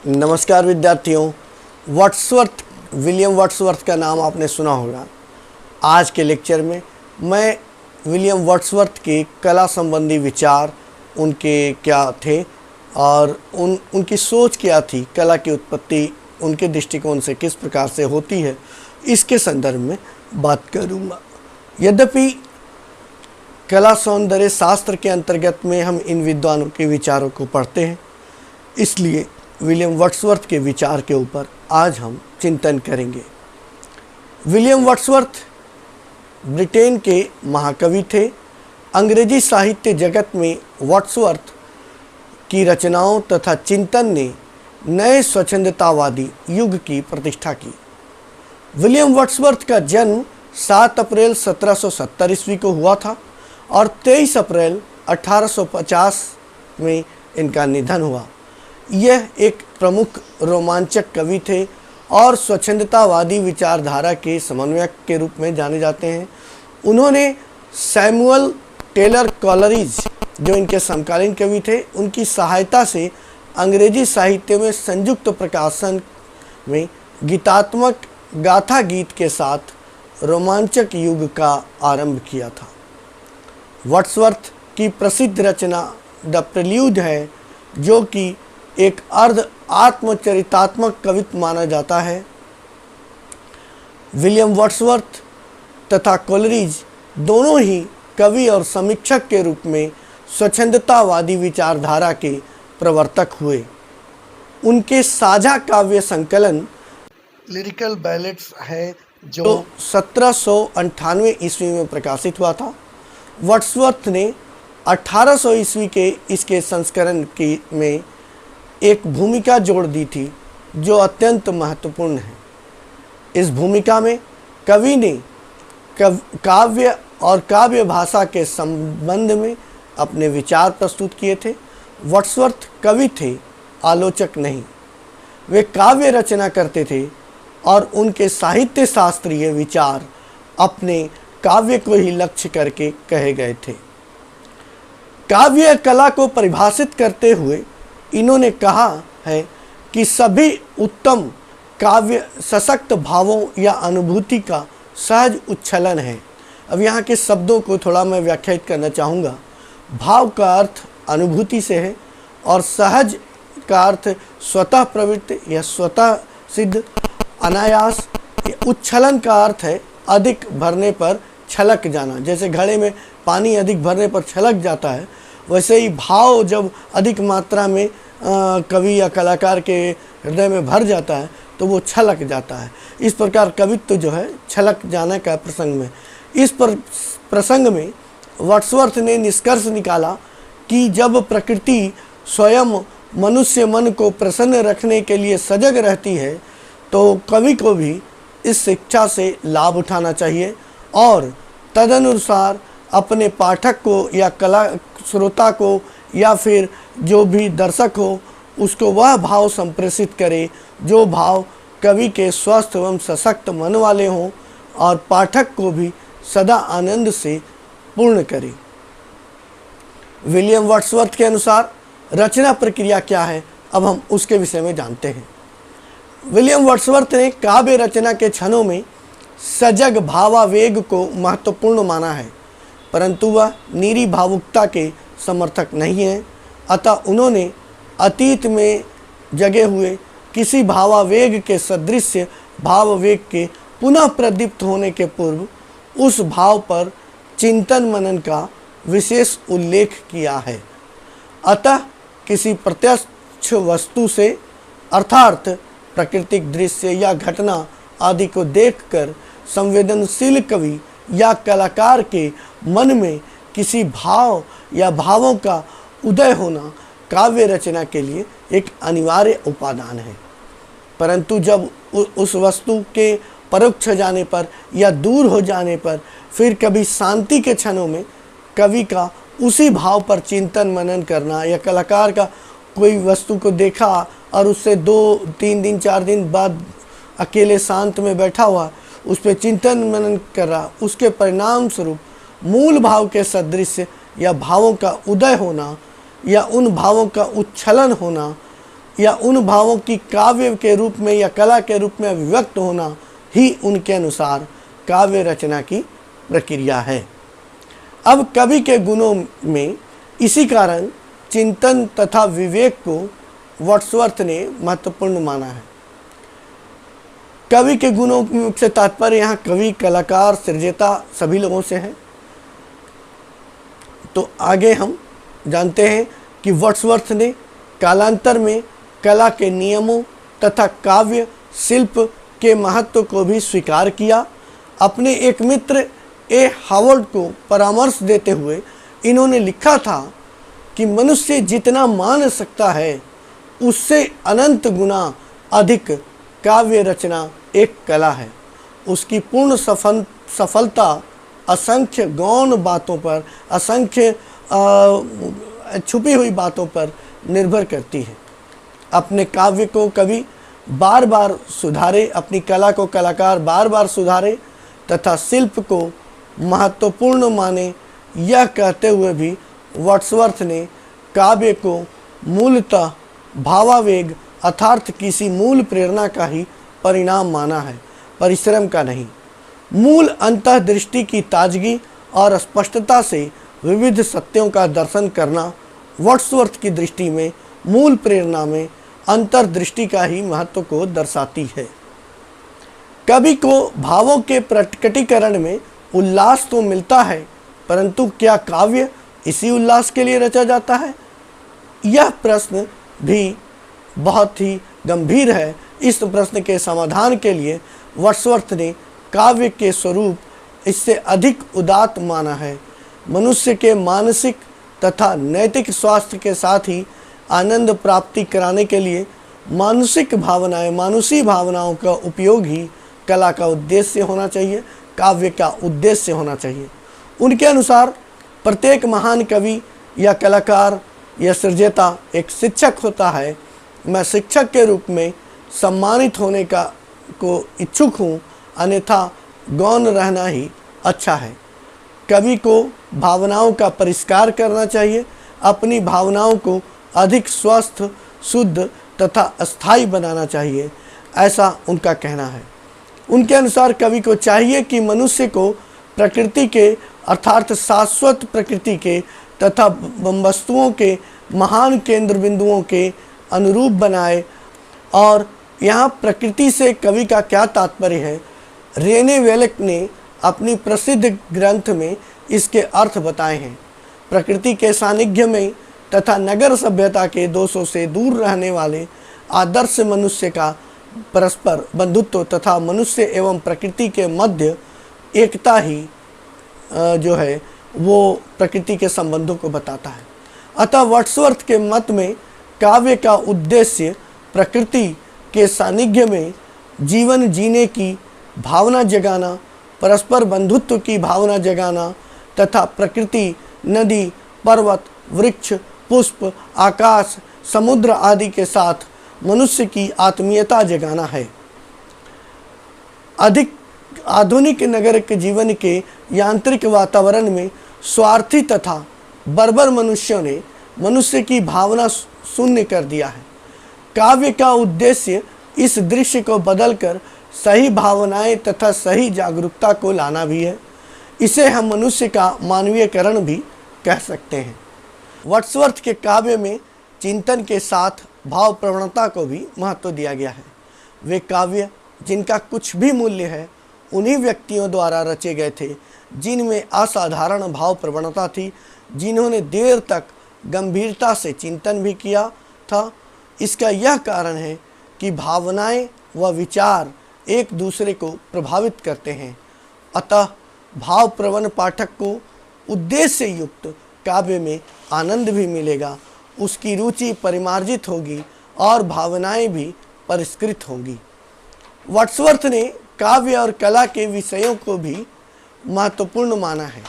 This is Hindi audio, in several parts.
नमस्कार विद्यार्थियों। वर्ड्सवर्थ, विलियम वर्ड्सवर्थ का नाम आपने सुना होगा। आज के लेक्चर में मैं विलियम वर्ड्सवर्थ के कला संबंधी विचार, उनके क्या थे और उनकी सोच क्या थी, कला की उत्पत्ति उनके दृष्टिकोण से किस प्रकार से होती है, इसके संदर्भ में बात करूँगा। यद्यपि कला सौंदर्य शास्त्र के अंतर्गत में हम इन विद्वानों के विचारों को पढ़ते हैं, इसलिए विलियम वर्ड्सवर्थ के विचार के ऊपर आज हम चिंतन करेंगे। विलियम वर्ड्सवर्थ ब्रिटेन के महाकवि थे। अंग्रेजी साहित्य जगत में वर्ड्सवर्थ की रचनाओं तथा चिंतन ने नए स्वच्छंदतावादी युग की प्रतिष्ठा की। विलियम वर्ड्सवर्थ का जन्म 7 अप्रैल 1770 ईस्वी को हुआ था और 23 अप्रैल 1850 में इनका निधन हुआ। यह एक प्रमुख रोमांचक कवि थे और स्वच्छंदतावादी विचारधारा के समन्वयक के रूप में जाने जाते हैं। उन्होंने सैमुअल टेलर कॉलरिज, जो इनके समकालीन कवि थे, उनकी सहायता से अंग्रेजी साहित्य में संयुक्त प्रकाशन में गीतात्मक गाथा गीत के साथ रोमांचक युग का आरंभ किया था। वर्ड्सवर्थ की प्रसिद्ध रचना द प्रेल्यूड है, जो कि एक अर्ध आत्मचरितात्मक कवित्व माना जाता है। विलियम वर्ड्सवर्थ तथा कोलरिज दोनों ही कवि और समीक्षक के रूप में स्वच्छंदतावादी विचारधारा के प्रवर्तक हुए। उनके साझा काव्य संकलन लिरिकल बैलेट्स है, जो 1798 ईस्वी में प्रकाशित हुआ था। वर्ड्सवर्थ ने 1800 ईस्वी के इसके संस्करण में एक भूमिका जोड़ दी थी, जो अत्यंत महत्वपूर्ण है। इस भूमिका में कवि ने काव्य और काव्य भाषा के संबंध में अपने विचार प्रस्तुत किए थे। वर्ड्सवर्थ कवि थे, आलोचक नहीं। वे काव्य रचना करते थे और उनके साहित्य शास्त्रीय विचार अपने काव्य को ही लक्ष्य करके कहे गए थे। काव्य कला को परिभाषित करते हुए इन्होंने कहा है कि सभी उत्तम काव्य सशक्त भावों या अनुभूति का सहज उच्छलन है। अब यहाँ के शब्दों को थोड़ा मैं व्याख्यायित करना चाहूँगा। भाव का अर्थ अनुभूति से है और सहज का अर्थ स्वतः प्रवृत्ति या स्वतः सिद्ध, अनायास। उच्छलन का अर्थ है अधिक भरने पर छलक जाना। जैसे घड़े में पानी अधिक भरने पर छलक जाता है, वैसे ही भाव जब अधिक मात्रा में कवि या कलाकार के हृदय में भर जाता है तो वो छलक जाता है। इस प्रकार कवित्व जो है छलक जाने का प्रसंग में, इस प्रसंग में वर्ड्सवर्थ ने निष्कर्ष निकाला कि जब प्रकृति स्वयं मनुष्य मन को प्रसन्न रखने के लिए सजग रहती है, तो कवि को भी इस शिक्षा से लाभ उठाना चाहिए और तदनुसार अपने पाठक को या कला श्रोता को या फिर जो भी दर्शक हो, उसको वह भाव संप्रेषित करे जो भाव कवि के स्वस्थ एवं सशक्त मन वाले हों और पाठक को भी सदा आनंद से पूर्ण करे। विलियम वर्ड्सवर्थ के अनुसार रचना प्रक्रिया क्या है, अब हम उसके विषय में जानते हैं। विलियम वर्ड्सवर्थ ने काव्य रचना के क्षणों में सजग भावावेग को महत्वपूर्ण माना है, परंतु वह निरी भावुकता के समर्थक नहीं है। अतः उन्होंने अतीत में जगे हुए किसी भावावेग के सदृश भाववेग के पुनः प्रदीप्त होने के पूर्व उस भाव पर चिंतन मनन का विशेष उल्लेख किया है। अतः किसी प्रत्यक्ष वस्तु से अर्थात प्राकृतिक दृश्य या घटना आदि को देखकर संवेदनशील कवि या कलाकार के मन में किसी भाव या भावों का उदय होना काव्य रचना के लिए एक अनिवार्य उपादान है। परंतु जब उस वस्तु के परोक्ष जाने पर या दूर हो जाने पर फिर कभी शांति के क्षणों में कवि का उसी भाव पर चिंतन मनन करना, या कलाकार का कोई वस्तु को देखा और उससे 2-3 दिन 4 दिन बाद अकेले शांत में बैठा हुआ उस पर चिंतन मनन कर रहा, उसके परिणाम स्वरूप मूल भाव के सदृश या भावों का उदय होना या उन भावों का उच्छलन होना, या उन भावों की काव्य के रूप में या कला के रूप में अभिव्यक्त होना ही उनके अनुसार काव्य रचना की प्रक्रिया है। अब कवि के गुणों में इसी कारण चिंतन तथा विवेक को वर्ड्सवर्थ ने महत्वपूर्ण माना है। कवि के गुणों से तात्पर्य यहाँ कवि, कलाकार, सृजता सभी लोगों से है। तो आगे हम जानते हैं कि वर्ड्सवर्थ ने कालांतर में कला के नियमों तथा काव्य शिल्प के महत्व को भी स्वीकार किया। अपने एक मित्र ए हावर्ड को परामर्श देते हुए इन्होंने लिखा था कि मनुष्य जितना मान सकता है उससे अनंत गुना अधिक काव्य रचना एक कला है। उसकी पूर्ण सफलता असंख्य गौण बातों पर, असंख्य छुपी हुई बातों पर निर्भर करती है। अपने काव्य को कवि बार बार सुधारे, अपनी कला को कलाकार बार बार सुधारे तथा शिल्प को महत्वपूर्ण माने, यह कहते हुए भी वर्ड्सवर्थ ने काव्य को मूलतः भावावेग अर्थात किसी मूल प्रेरणा का ही परिणाम माना है, परिश्रम का नहीं। मूल अंतर्दृष्टि की ताजगी और स्पष्टता से विविध सत्यों का दर्शन करना वर्ड्सवर्थ की दृष्टि में मूल प्रेरणा में अंतर्दृष्टि का ही महत्व को दर्शाती है। कवि को भावों के प्रकटीकरण में उल्लास तो मिलता है, परंतु क्या काव्य इसी उल्लास के लिए रचा जाता है? यह प्रश्न भी बहुत ही गंभीर है। इस प्रश्न के समाधान के लिए वर्ड्सवर्थ ने काव्य के स्वरूप इससे अधिक उदात्त माना है। मनुष्य के मानसिक तथा नैतिक स्वास्थ्य के साथ ही आनंद प्राप्ति कराने के लिए मानसिक भावनाएं, मानुषी भावनाओं का उपयोग ही कला का उद्देश्य होना चाहिए, काव्य का उद्देश्य होना चाहिए। उनके अनुसार प्रत्येक महान कवि या कलाकार या सृजता एक शिक्षक होता है। मैं शिक्षक के रूप में सम्मानित होने को इच्छुक हूँ, अन्यथा गौण रहना ही अच्छा है। कवि को भावनाओं का परिष्कार करना चाहिए, अपनी भावनाओं को अधिक स्वस्थ, शुद्ध तथा स्थायी बनाना चाहिए, ऐसा उनका कहना है। उनके अनुसार कवि को चाहिए कि मनुष्य को प्रकृति के अर्थात शाश्वत प्रकृति के तथा वस्तुओं के महान केंद्र बिंदुओं के अनुरूप बनाए। और यहाँ प्रकृति से कवि का क्या तात्पर्य है, रेने वेलेक ने अपनी प्रसिद्ध ग्रंथ में इसके अर्थ बताए हैं। प्रकृति के सानिध्य में तथा नगर सभ्यता के दोषों से दूर रहने वाले आदर्श मनुष्य का परस्पर बंधुत्व तथा मनुष्य एवं प्रकृति के मध्य एकता ही जो है वो प्रकृति के संबंधों को बताता है। अतः वर्ड्सवर्थ के मत में काव्य का उद्देश्य प्रकृति के सानिध्य में जीवन जीने की भावना जगाना, परस्पर बंधुत्व की भावना जगाना तथा प्रकृति, नदी, पर्वत, वृक्ष, पुष्प, आकाश, समुद्र आदि के साथ मनुष्य की आत्मीयता जगाना है। अधिक आधुनिक नगर के जीवन के यांत्रिक वातावरण में स्वार्थी तथा बर्बर मनुष्यों ने मनुष्य की भावना शून्य कर दिया है। काव्य का उद्देश्य इस दृश्य को बदलकर सही भावनाएं तथा सही जागरूकता को लाना भी है। इसे हम मनुष्य का मानवीयकरण भी कह सकते हैं। वर्ड्सवर्थ के काव्य में चिंतन के साथ भाव प्रवणता को भी महत्व दिया गया है। वे काव्य जिनका कुछ भी मूल्य है उन्हीं व्यक्तियों द्वारा रचे गए थे जिनमें असाधारण भाव प्रवणता थी, जिन्होंने देर तक गंभीरता से चिंतन भी किया था। इसका यह कारण है कि भावनाएं व विचार एक दूसरे को प्रभावित करते हैं। अतः भाव प्रवण पाठक को उद्देश्य युक्त काव्य में आनंद भी मिलेगा, उसकी रुचि परिमार्जित होगी और भावनाएं भी परिष्कृत होंगी। वर्ड्सवर्थ ने काव्य और कला के विषयों को भी महत्वपूर्ण माना है।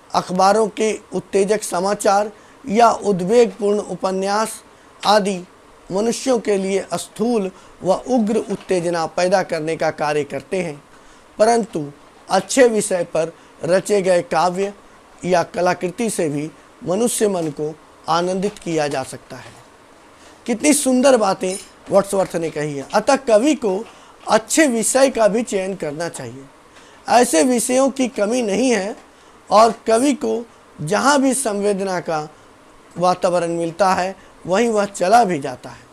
अखबारों के उत्तेजक समाचार या उद्वेगपूर्ण उपन्यास आदि मनुष्यों के लिए स्थूल व उग्र उत्तेजना पैदा करने का कार्य करते हैं, परंतु अच्छे विषय पर रचे गए काव्य या कलाकृति से भी मनुष्य मन को आनंदित किया जा सकता है। कितनी सुंदर बातें वर्ड्सवर्थ ने कही है। अतः कवि को अच्छे विषय का भी चयन करना चाहिए। ऐसे विषयों की कमी नहीं है और कवि को जहाँ भी संवेदना का वातावरण मिलता है वहीं वह चला भी जाता है।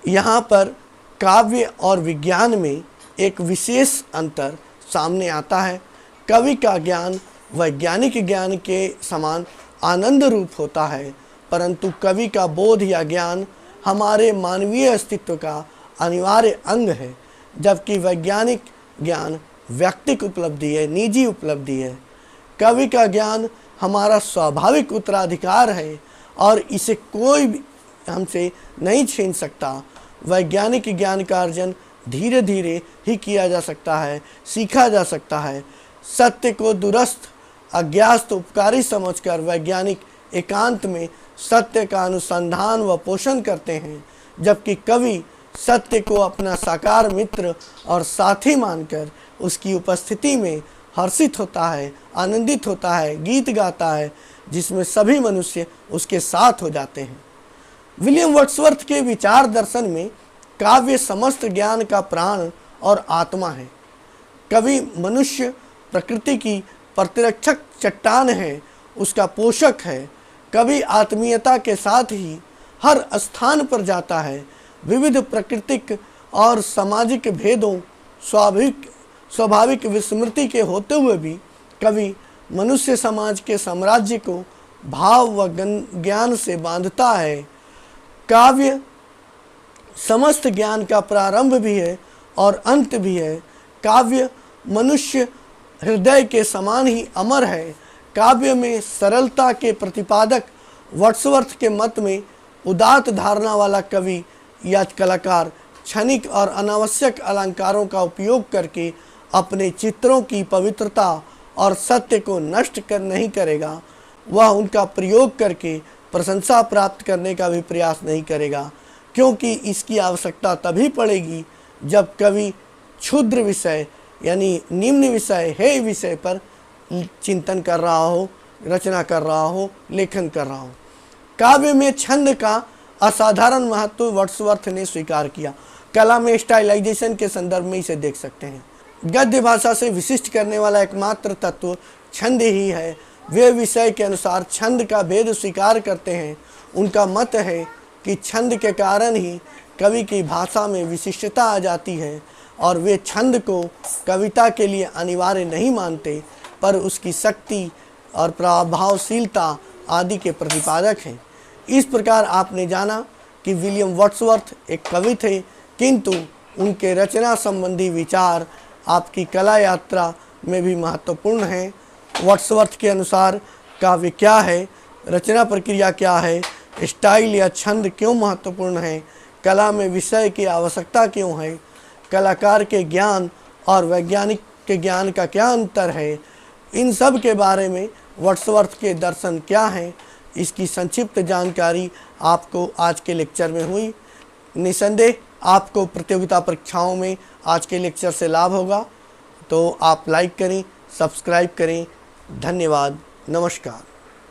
यहाँ पर काव्य और विज्ञान में एक विशेष अंतर सामने आता है। कवि का ज्ञान वैज्ञानिक ज्ञान के समान आनंद रूप होता है, परंतु कवि का बोध या ज्ञान हमारे मानवीय अस्तित्व का अनिवार्य अंग है, जबकि वैज्ञानिक ज्ञान व्यक्तिक उपलब्धि है, निजी उपलब्धि है। कवि का ज्ञान हमारा स्वाभाविक उत्तराधिकार है और इसे कोई भी हमसे नहीं छीन सकता। वैज्ञानिक ज्ञान का अर्जन धीरे धीरे ही किया जा सकता है, सीखा जा सकता है। सत्य को दुरस्थ अज्ञात उपकारी समझकर वैज्ञानिक एकांत में सत्य का अनुसंधान व पोषण करते हैं, जबकि कवि सत्य को अपना साकार मित्र और साथी मानकर उसकी उपस्थिति में हर्षित होता है, आनंदित होता है, गीत गाता है, जिसमें सभी मनुष्य उसके साथ हो जाते हैं। विलियम वर्ड्सवर्थ के विचार दर्शन में काव्य समस्त ज्ञान का प्राण और आत्मा है। कवि मनुष्य प्रकृति की प्रतिरक्षक चट्टान है, उसका पोषक है। कवि आत्मीयता के साथ ही हर स्थान पर जाता है। विविध प्राकृतिक और सामाजिक भेदों स्वाभाविक विस्मृति के होते हुए भी कवि मनुष्य समाज के साम्राज्य को भाव व ज्ञान से बांधता है। काव्य समस्त ज्ञान का प्रारंभ भी है और अंत भी है। काव्य मनुष्य हृदय के समान ही अमर है। काव्य में सरलता के प्रतिपादक वर्ड्सवर्थ के मत में उदात्त धारणा वाला कवि या कलाकार क्षणिक और अनावश्यक अलंकारों का उपयोग करके अपने चित्रों की पवित्रता और सत्य को नष्ट नहीं करेगा। वह उनका प्रयोग करके प्रशंसा प्राप्त करने का भी प्रयास नहीं करेगा, क्योंकि इसकी आवश्यकता तभी पड़ेगी जब कवि क्षुद्र विषय यानी निम्न विषय हे विषय पर चिंतन कर रहा हो, रचना कर रहा हो, लेखन कर रहा हो। काव्य में छंद का असाधारण महत्व वर्ड्सवर्थ ने स्वीकार किया। कला में स्टाइलाइजेशन के संदर्भ में इसे देख सकते हैं। गद्य भाषा से विशिष्ट करने वाला एकमात्र तत्व छंद ही है। वे विषय के अनुसार छंद का भेद स्वीकार करते हैं। उनका मत है कि छंद के कारण ही कवि की भाषा में विशिष्टता आ जाती है और वे छंद को कविता के लिए अनिवार्य नहीं मानते, पर उसकी शक्ति और प्रभावशीलता आदि के प्रतिपादक हैं। इस प्रकार आपने जाना कि विलियम वर्ड्सवर्थ एक कवि थे, किंतु उनके रचना संबंधी विचार आपकी कला यात्रा में भी महत्वपूर्ण हैं। वर्ड्सवर्थ के अनुसार काव्य क्या है, रचना प्रक्रिया क्या है, स्टाइल या छंद क्यों महत्वपूर्ण है, कला में विषय की आवश्यकता क्यों है, कलाकार के ज्ञान और वैज्ञानिक के ज्ञान का क्या अंतर है, इन सब के बारे में वर्ड्सवर्थ के दर्शन क्या हैं, इसकी संक्षिप्त जानकारी आपको आज के लेक्चर में हुई। निसंदेह आपको प्रतियोगिता परीक्षाओं में आज के लेक्चर से लाभ होगा, तो आप लाइक करें, सब्सक्राइब करें। धन्यवाद, नमस्कार।